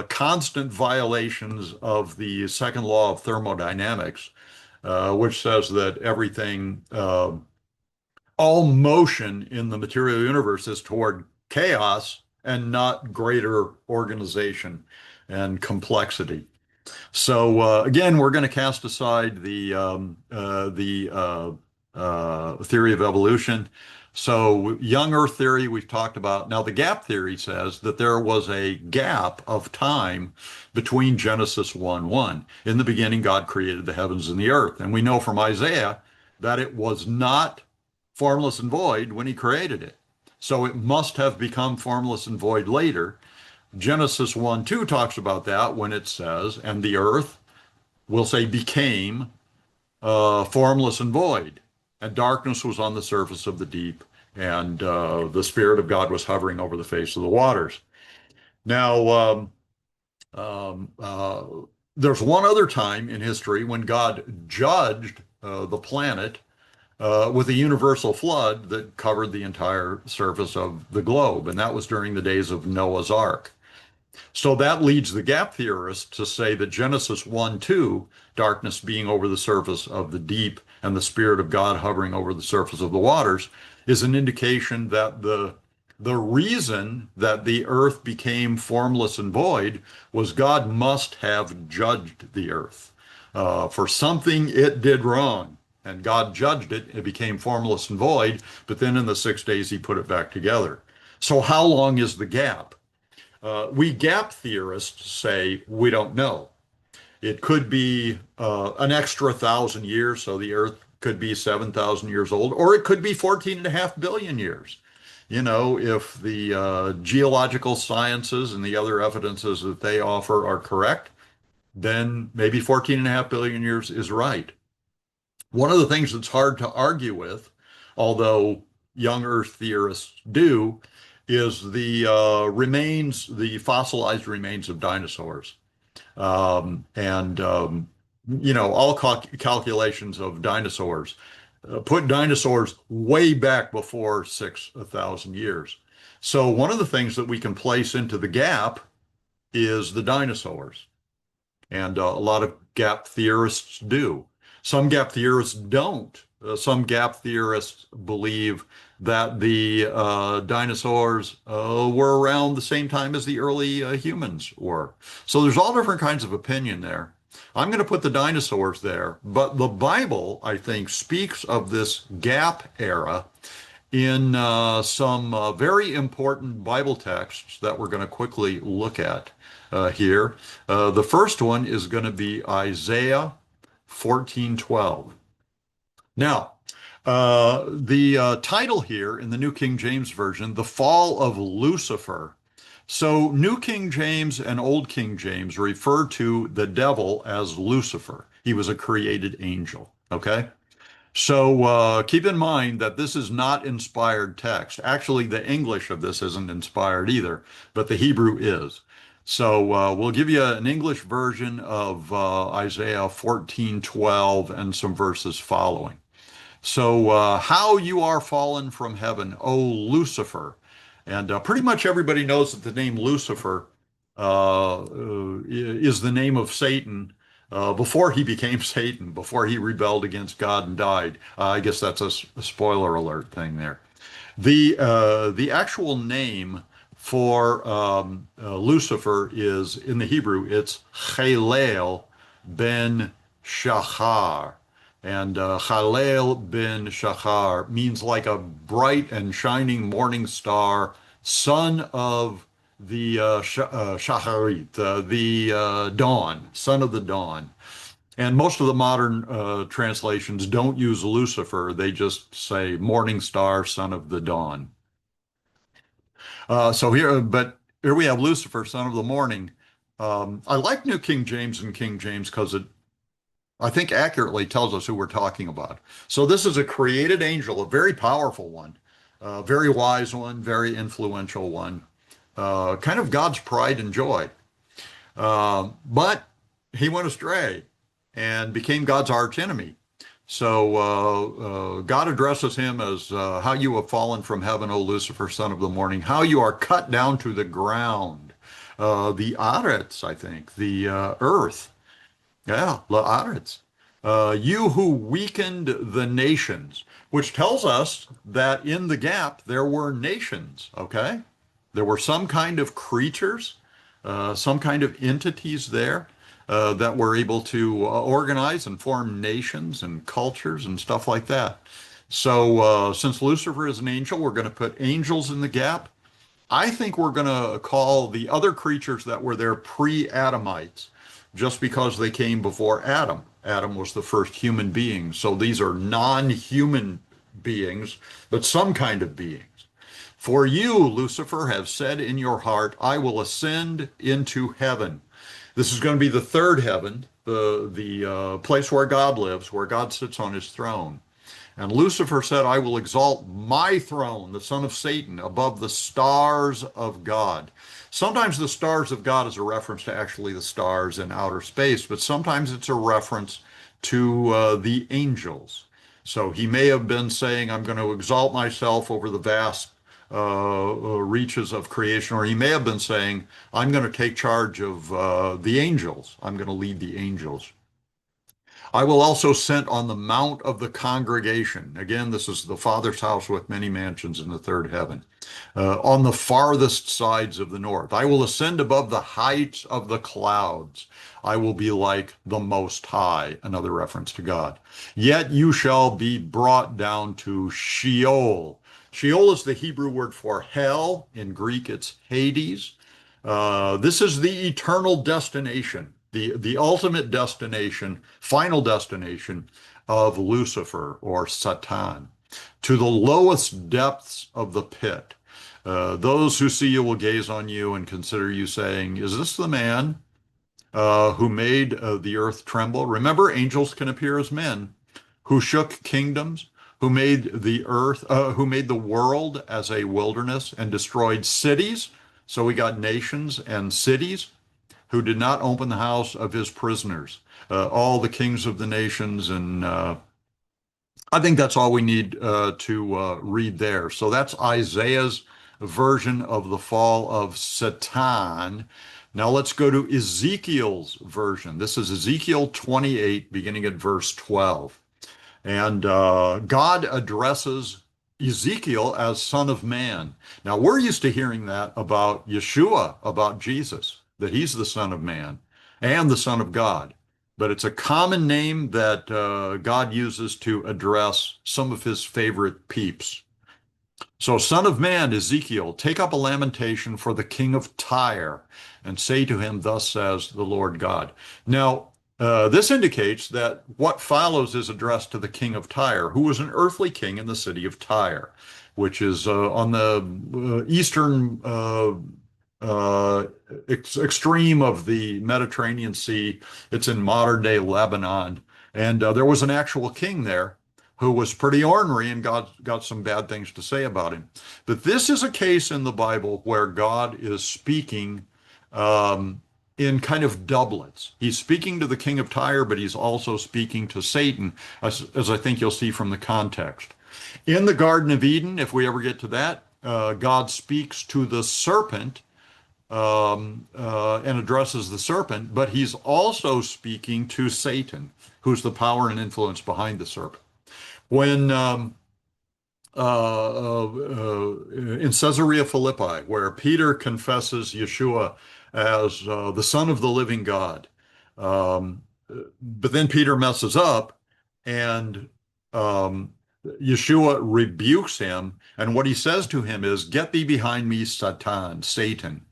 constant violations of the second law of thermodynamics which says that everything, all motion in the material universe is toward chaos and not greater organization and complexity. So again, we're going to cast aside the theory of evolution. So young Earth theory we've talked about. Now the gap theory says that there was a gap of time between Genesis 1:1. In the beginning, God created the heavens and the earth, and we know from Isaiah that it was not formless and void when he created it. So it must have become formless and void later. Genesis 1:2 talks about that when it says, and the earth, will say, became formless and void, and darkness was on the surface of the deep, and the Spirit of God was hovering over the face of the waters. Now, um, uh, there's one other time in history when God judged the planet with a universal flood that covered the entire surface of the globe, and that was during the days of Noah's Ark. So that leads the gap theorists to say that Genesis 1:2, darkness being over the surface of the deep and the Spirit of God hovering over the surface of the waters, is an indication that the reason that the earth became formless and void was God must have judged the earth for something it did wrong. And God judged it, it became formless and void, but then in the 6 days he put it back together. So how long is the gap? We gap theorists say we don't know. It could be an extra 1,000 years, so the Earth could be 7,000 years old, or it could be 14.5 billion years. You know, if the geological sciences and the other evidences that they offer are correct, then maybe 14.5 billion years is right. One of the things that's hard to argue with, although young Earth theorists do, is the remains, the fossilized remains of dinosaurs. And, you know, all calculations of dinosaurs put dinosaurs way back before 6,000 years. So one of the things that we can place into the gap is the dinosaurs. And a lot of gap theorists do. Some gap theorists don't. Some gap theorists believe that the dinosaurs were around the same time as the early humans were. So there's all different kinds of opinion there. I'm going to put the dinosaurs there, but the Bible, I think, speaks of this gap era in some very important Bible texts that we're going to quickly look at here. The first one is going to be Isaiah 14:12. Now, the title here in the New King James Version, The Fall of Lucifer. So New King James and Old King James refer to the devil as Lucifer. He was a created angel. Okay? So keep in mind that this is not inspired text. Actually, the English of this isn't inspired either, but the Hebrew is. So we'll give you an English version of Isaiah 14:12 and some verses following. So how you are fallen from heaven, O Lucifer. And pretty much everybody knows that the name Lucifer is the name of Satan before he became Satan, before he rebelled against God and died. I guess that's a spoiler alert thing there. The actual name for Lucifer is in the Hebrew, it's Chalel ben Shachar. And Chalel ben Shachar means like a bright and shining morning star, son of the Shacharit, the dawn, son of the dawn. And most of the modern translations don't use Lucifer. They just say morning star, son of the dawn. But here we have Lucifer, son of the morning. I like New King James and King James because it, I think, accurately tells us who we're talking about. So this is a created angel, a very powerful one, a very wise one, very influential one, kind of God's pride and joy. But he went astray and became God's archenemy. So God addresses him as how you have fallen from heaven, O Lucifer, son of the morning, how you are cut down to the ground. The Aretz, I think, the earth. Yeah, La'aretz. You who weakened the nations, which tells us that in the gap there were nations, okay? There were some kind of creatures, some kind of entities there that were able to organize and form nations and cultures and stuff like that. So, since Lucifer is an angel, we're going to put angels in the gap. I think we're going to call the other creatures that were there pre-Adamites just because they came before Adam. Adam was the first human being. So these are non-human beings, but some kind of beings. For you, Lucifer, have said in your heart, I will ascend into heaven. This is going to be the third heaven, the place where God lives, where God sits on his throne. And Lucifer said, I will exalt my throne, the son of Satan, above the stars of God. Sometimes the stars of God is a reference to actually the stars in outer space, but sometimes it's a reference to the angels. So he may have been saying, I'm going to exalt myself over the vast reaches of creation, or he may have been saying, I'm going to take charge of the angels. I'm going to lead the angels. I will also sit on the mount of the congregation. Again, this is the Father's house with many mansions in the third heaven, on the farthest sides of the north. I will ascend above the heights of the clouds. I will be like the Most High, another reference to God. Yet you shall be brought down to Sheol. Sheol is the Hebrew word for hell. In Greek, it's Hades. This is the eternal destination, the ultimate destination, final destination of Lucifer or Satan, to the lowest depths of the pit. Those who see you will gaze on you and consider you, saying, is this the man who made the earth tremble? Remember, angels can appear as men, who shook kingdoms, who made the earth, who made the world as a wilderness and destroyed cities. So we got nations and cities, who did not open the house of his prisoners. All the kings of the nations, and I think that's all we need to read there. So that's Isaiah's version of the fall of Satan. Now let's go to Ezekiel's version. This is Ezekiel 28, beginning at verse 12. And God addresses Ezekiel as Son of Man. Now, we're used to hearing that about Yeshua, about Jesus, that he's the Son of Man and the Son of God. But it's a common name that God uses to address some of his favorite peeps. So, Son of Man, Ezekiel, take up a lamentation for the king of Tyre and say to him, thus says the Lord God. Now, this indicates that what follows is addressed to the king of Tyre, who was an earthly king in the city of Tyre, which is on the eastern extreme of the Mediterranean Sea. It's in modern day Lebanon. And there was an actual king there who was pretty ornery and got some bad things to say about him. But this is a case in the Bible where God is speaking in kind of doublets. He's speaking to the king of Tyre, but he's also speaking to Satan, as I think you'll see from the context. In the Garden of Eden, if we ever get to that, God speaks to the serpent and addresses the serpent, but he's also speaking to Satan, who's the power and influence behind the serpent. When in Caesarea Philippi, where Peter confesses Yeshua as the Son of the living God. But then Peter messes up and Yeshua rebukes him. And what he says to him is, get thee behind me, Satan.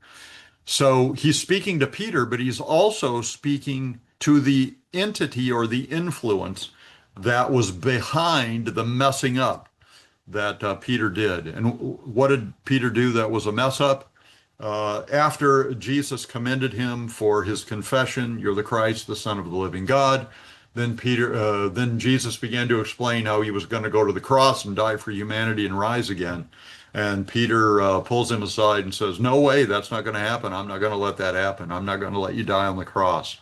So he's speaking to Peter, but he's also speaking to the entity or the influence that was behind the messing up that Peter did. And what did Peter do that was a mess up? After Jesus commended him for his confession, you're the Christ, the Son of the living God, then Jesus began to explain how he was going to go to the cross and die for humanity and rise again. And Peter pulls him aside and says, no way, that's not going to happen. I'm not going to let that happen. I'm not going to let you die on the cross.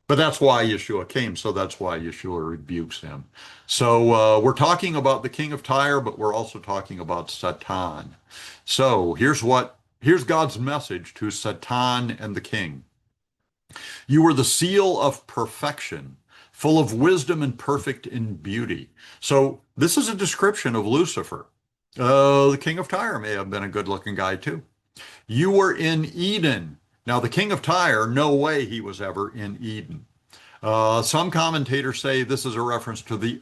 But that's why Yeshua came, so that's why Yeshua rebukes him. So we're talking about the king of Tyre, but we're also talking about Satan. So here's God's message to Satan and the king. You were the seal of perfection, full of wisdom and perfect in beauty. So this is a description of Lucifer. The king of Tyre may have been a good-looking guy too. You were in Eden. Now, the king of Tyre, no way he was ever in Eden. Some commentators say this is a reference to the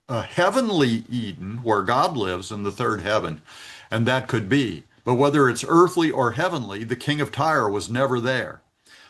heavenly Eden, where God lives in the third heaven, and that could be. But whether it's earthly or heavenly, the king of Tyre was never there.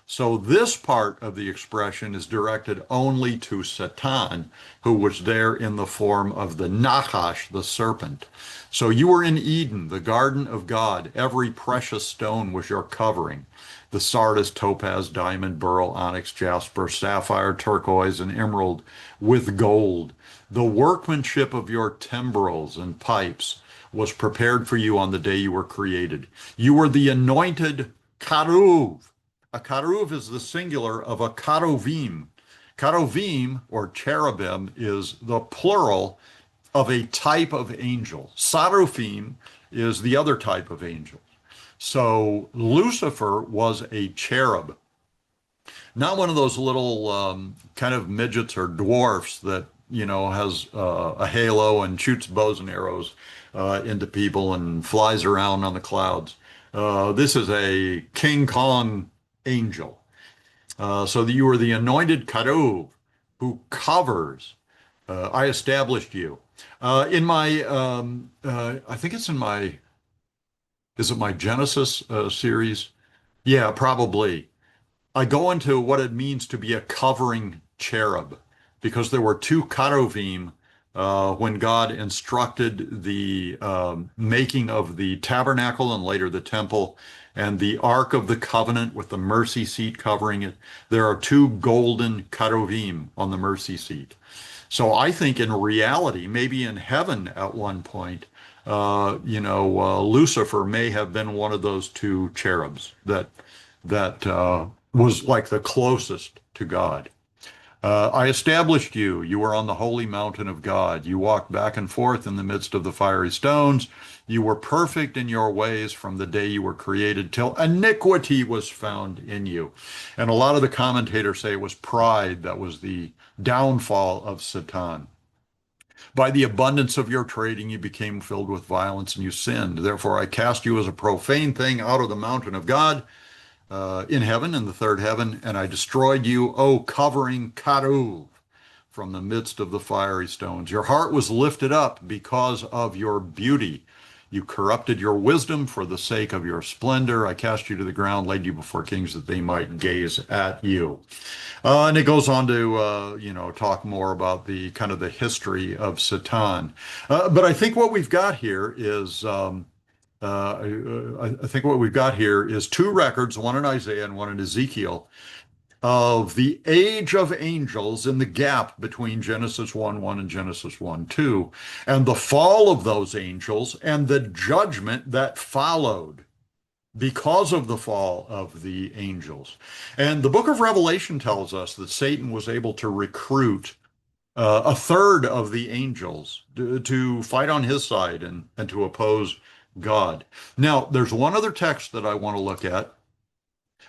So this part of the expression is directed only to Satan, who was there in the form of the Nachash, the serpent. So you were in Eden, the garden of God. Every precious stone was your covering. The sardis, topaz, diamond, beryl, onyx, jasper, sapphire, turquoise, and emerald with gold. The workmanship of your timbrels and pipes was prepared for you on the day you were created. You were the anointed Karuv. A Karuv is the singular of a Karuvim. Karuvim, or cherubim, is the plural of a type of angel. Seraphim is the other type of angel. So Lucifer was a cherub, not one of those little kind of midgets or dwarfs that, has a halo and shoots bows and arrows into people and flies around on the clouds. This is a King Kong angel. So that you are the anointed Karuv who covers. I established you. In my, I think it's in my, is it my Genesis series? Yeah, probably. I go into what it means to be a covering cherub, because there were two cheruvim when God instructed the making of the tabernacle and later the temple and the Ark of the Covenant with the mercy seat covering it. There are two golden cheruvim on the mercy seat. So I think in reality, maybe in heaven at one point, Lucifer may have been one of those two cherubs that was like the closest to God. I established you. You were on the holy mountain of God. You walked back and forth in the midst of the fiery stones. You were perfect in your ways from the day you were created till iniquity was found in you. And a lot of the commentators say it was pride that was the downfall of Satan. By the abundance of your trading, you became filled with violence and you sinned. Therefore, I cast you as a profane thing out of the mountain of God in heaven, in the third heaven, and I destroyed you, O covering Karuv, from the midst of the fiery stones. Your heart was lifted up because of your beauty. You corrupted your wisdom for the sake of your splendor. I cast you to the ground, laid you before kings that they might gaze at you. And it goes on to, talk more about the kind of the history of Satan. But I think what we've got here is I think what we've got here is two records, one in Isaiah and one in Ezekiel, of the age of angels in the gap between Genesis 1:1 and Genesis 1:2, and the fall of those angels and the judgment that followed because of the fall of the angels. And the book of Revelation tells us that Satan was able to recruit a third of the angels to fight on his side and to oppose God. Now, there's one other text that I want to look at,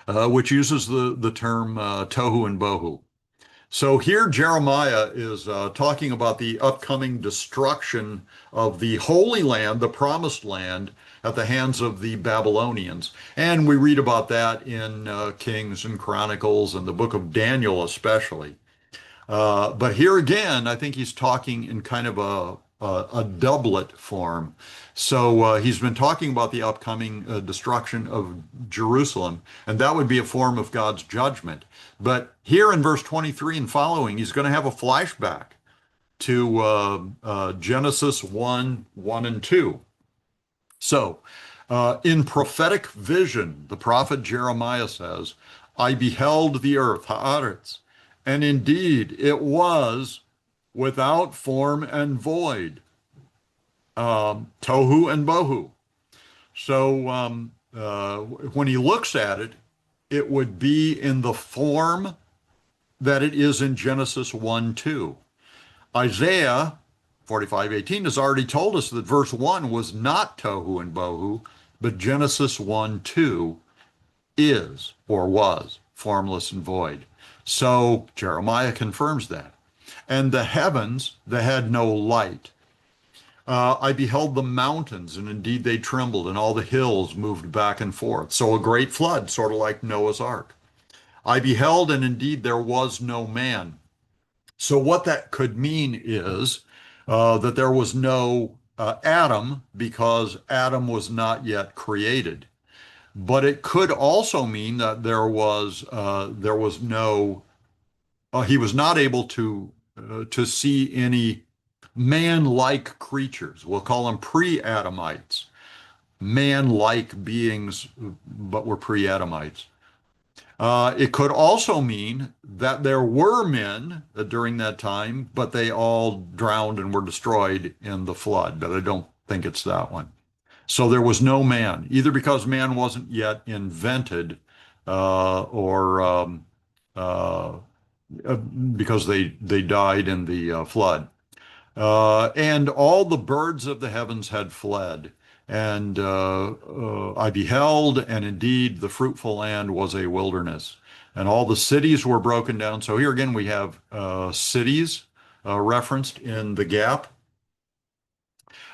which uses the term tohu and bohu. So here Jeremiah is talking about the upcoming destruction of the Holy Land, the Promised Land, at the hands of the Babylonians. And we read about that in Kings and Chronicles and the book of Daniel especially. But here again, I think he's talking in kind of a doublet form. So he's been talking about the upcoming destruction of Jerusalem, and that would be a form of God's judgment. But here in verse 23 and following, he's going to have a flashback to Genesis 1:1 and 2. So in prophetic vision, the prophet Jeremiah says, I beheld the earth, haaretz, and indeed it was without form and void, tohu and bohu. So when he looks at it, it would be in the form that it is in Genesis 1:2. Isaiah 45:18 has already told us that verse 1 was not tohu and bohu, but Genesis 1:2 is or was formless and void. So Jeremiah confirms that. And the heavens, they had no light. I beheld the mountains, and indeed they trembled, and all the hills moved back and forth. So a great flood, sort of like Noah's Ark. I beheld, and indeed there was no man. So what that could mean is that there was no Adam because Adam was not yet created. But it could also mean that there was no he was not able to see any man-like creatures. We'll call them pre-Adamites, man-like beings, but were pre-Adamites. It could also mean that there were men during that time, but they all drowned and were destroyed in the flood. But I don't think it's that one. So there was no man, either because man wasn't yet invented, or uh, because they died in the flood. And all the birds of the heavens had fled. And I beheld, and indeed the fruitful land was a wilderness, and all the cities were broken down. So here again we have cities referenced in the gap.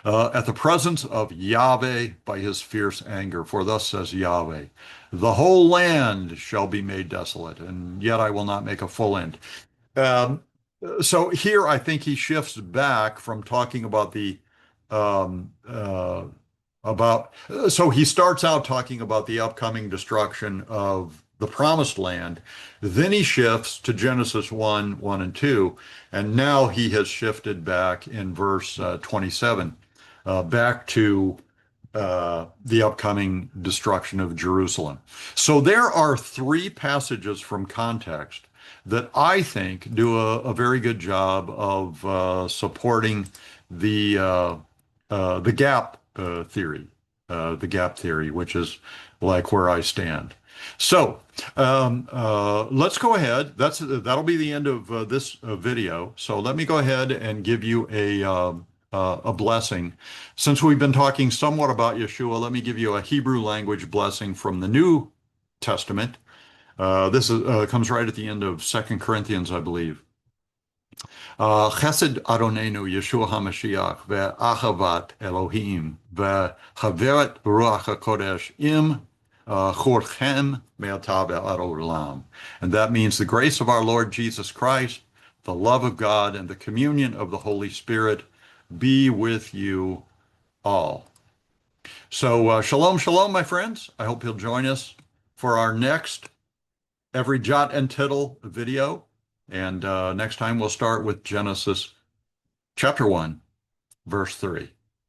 At the presence of Yahweh by his fierce anger, for thus says Yahweh, the whole land shall be made desolate, and yet I will not make a full end. Um, so here I think he shifts back from talking about the um, about so he starts out talking about the upcoming destruction of the promised land. Then he shifts to Genesis 1, 1 and 2, and now he has shifted back in verse 27, back to the upcoming destruction of Jerusalem. So there are three passages from context that I think do a very good job of supporting the gap theory, which is like where I stand. So let's go ahead. That'll be the end of this video. So let me go ahead and give you a blessing. Since we've been talking somewhat about Yeshua, let me give you a Hebrew language blessing from the New Testament. This comes right at the end of 2 Corinthians, I believe. Chesed Adonenu Yeshua HaMashiach ve'achavat Elohim ve'chaveret Ruach HaKodesh im chorchem me'ata ve'ad olam. And that means the grace of our Lord Jesus Christ, the love of God, and the communion of the Holy Spirit be with you all. So shalom, shalom, my friends. I hope you'll join us for our next Every Jot and Tittle video. And next time we'll start with Genesis chapter 1, verse 3.